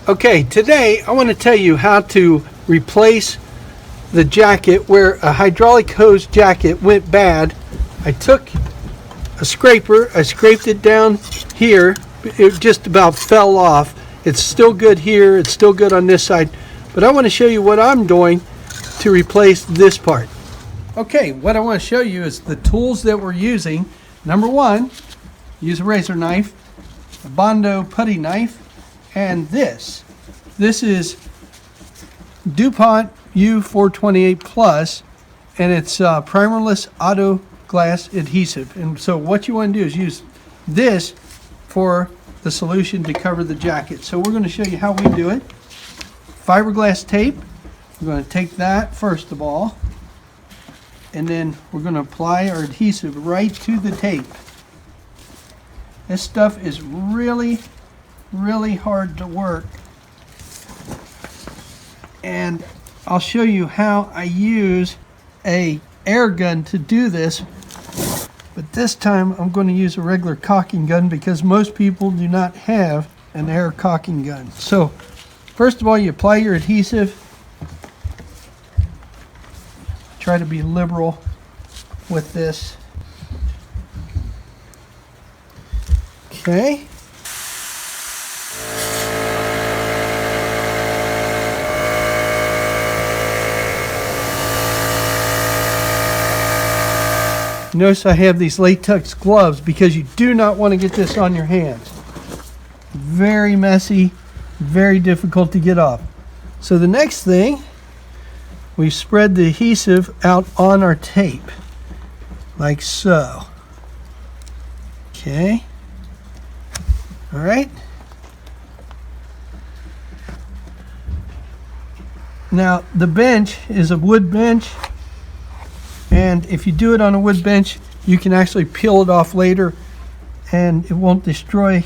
Okay, today I want to tell you how to replace the jacket where a hydraulic hose jacket went bad. I took a scraper, I scraped it down here, it just about fell off. It's still good here, it's still good on this side, but I want to show you what I'm doing to replace this part. Okay, what I want to show you is the tools that we're using. Number one, use a razor knife, a Bondo putty knife, and this is DuPont U428 Plus, and it's primerless auto glass adhesive. And so what you want to do is use this for the solution to cover the jacket. So we're going to show you how we do it. Fiberglass tape. We're going to take that first of all, and then we're going to apply our adhesive right to the tape. This stuff is really hard to work, and I'll show you how I use a air gun to do this, but this time I'm going to use a regular caulking gun because most people do not have an air caulking gun. So first of all, you apply your adhesive. Try to be liberal with this. Okay. Notice I have these latex gloves because you do not want to get this on your hands. Very messy, very difficult to get off. So the next thing, we spread the adhesive out on our tape, like so. Okay. All right. Now the bench is a wood bench, and if you do it on a wood bench, you can actually peel it off later and it won't destroy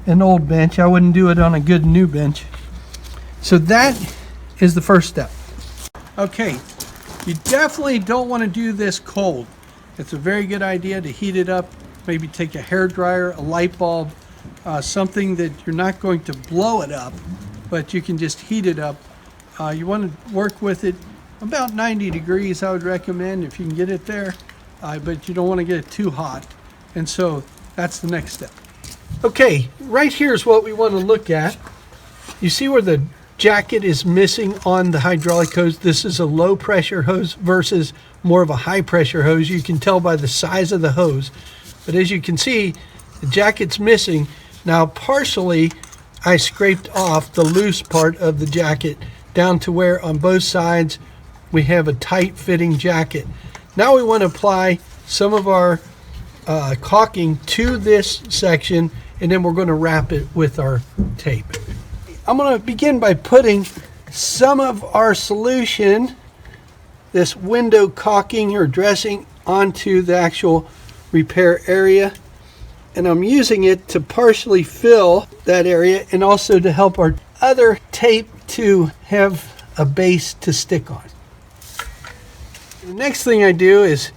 an old bench. I wouldn't do it on a good new bench. So that is the first step. Okay, you definitely don't want to do this cold. It's a very good idea to heat it up. Maybe take a hair dryer, a light bulb, something that you're not going to blow it up, but you can just heat it up. You want to work with it about 90 degrees, I would recommend, if you can get it there, but you don't want to get it too hot. And so that's the next step. Okay, right here is what we want to look at. You see where the jacket is missing on the hydraulic hose? This is a low pressure hose versus more of a high pressure hose. You can tell by the size of the hose. But as you can see, the jacket's missing. Now partially I scraped off the loose part of the jacket down to where on both sides we have a tight fitting jacket. Now we want to apply some of our caulking to this section, and then we're going to wrap it with our tape. I'm going to begin by putting some of our solution, this window caulking or dressing, onto the actual repair area, and I'm using it to partially fill that area and also to help our other tape to have a base to stick on. The next thing I do is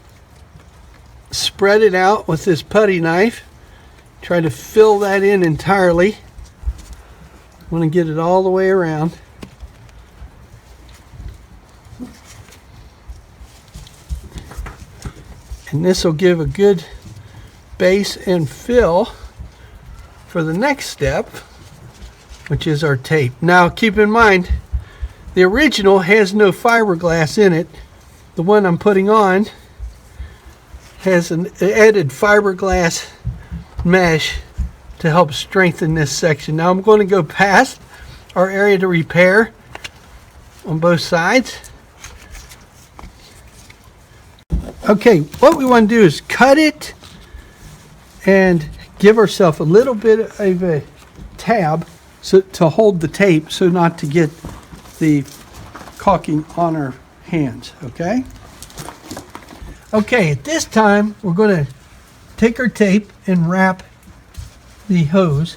spread it out with this putty knife. Try to fill that in entirely. I want to get it all the way around. And this will give a good base and fill for the next step, which is our tape. Now keep in mind, the original has no fiberglass in it. The one I'm putting on has an added fiberglass mesh to help strengthen this section. Now I'm going to go past our area to repair on both sides. Okay, what we want to do is cut it and give ourselves a little bit of a tab to hold the tape so not to get the caulking on our hands. Okay, at this time we're going to take our tape and wrap the hose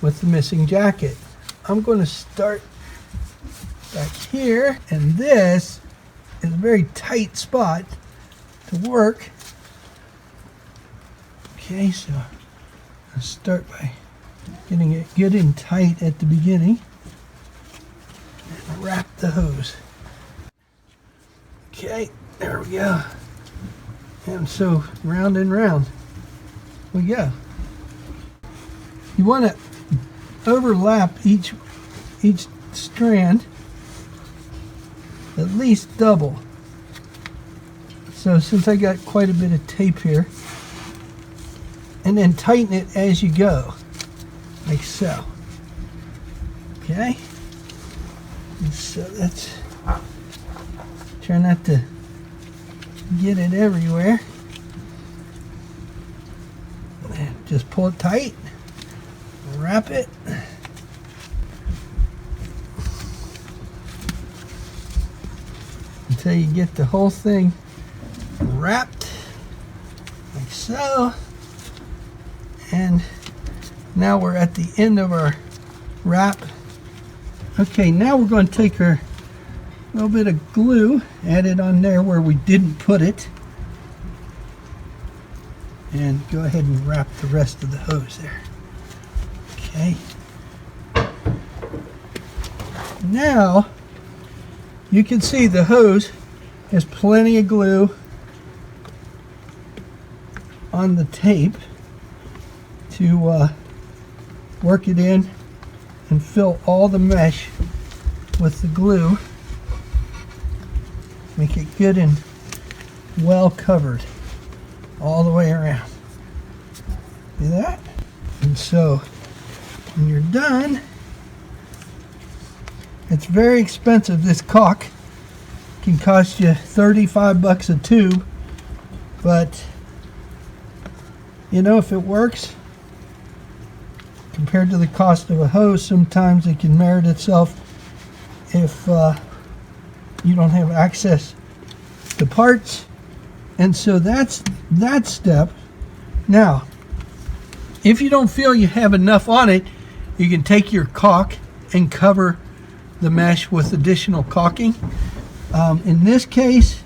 with the missing jacket. I'm going to start back here, and this is a very tight spot to work. Okay, so I'll start by Getting it good and tight at the beginning. And wrap the hose. Okay, there we go. And so round and round we go. You want to overlap each strand at least double. So since I got quite a bit of tape here, and then tighten it as you go, like so. Okay? And so that's, try not to get it everywhere. And just pull it tight, wrap it. Until you get the whole thing wrapped, like so. And now we're at the end of our wrap. Okay, now we're going to take our little bit of glue, add it on there where we didn't put it, and go ahead and wrap the rest of the hose there. Okay. Now you can see the hose has plenty of glue on the tape to work it in and fill all the mesh with the glue. Make it good and well covered all the way around. See that? And so when you're done, it's very expensive. This caulk can cost you 35 bucks a tube, but you know, if it works compared to the cost of a hose, sometimes it can merit itself if you don't have access to parts. And so that's that step. Now, if you don't feel you have enough on it, you can take your caulk and cover the mesh with additional caulking. In this case,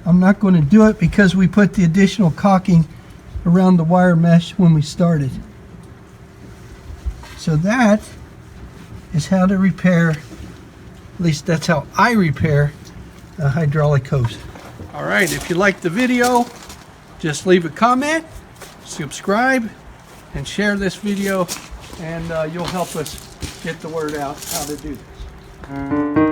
I'm not going to do it because we put the additional caulking around the wire mesh when we started. So that is how to repair, at least that's how I repair a hydraulic hose. All right, if you liked the video, just leave a comment, subscribe, and share this video, and you'll help us get the word out how to do this.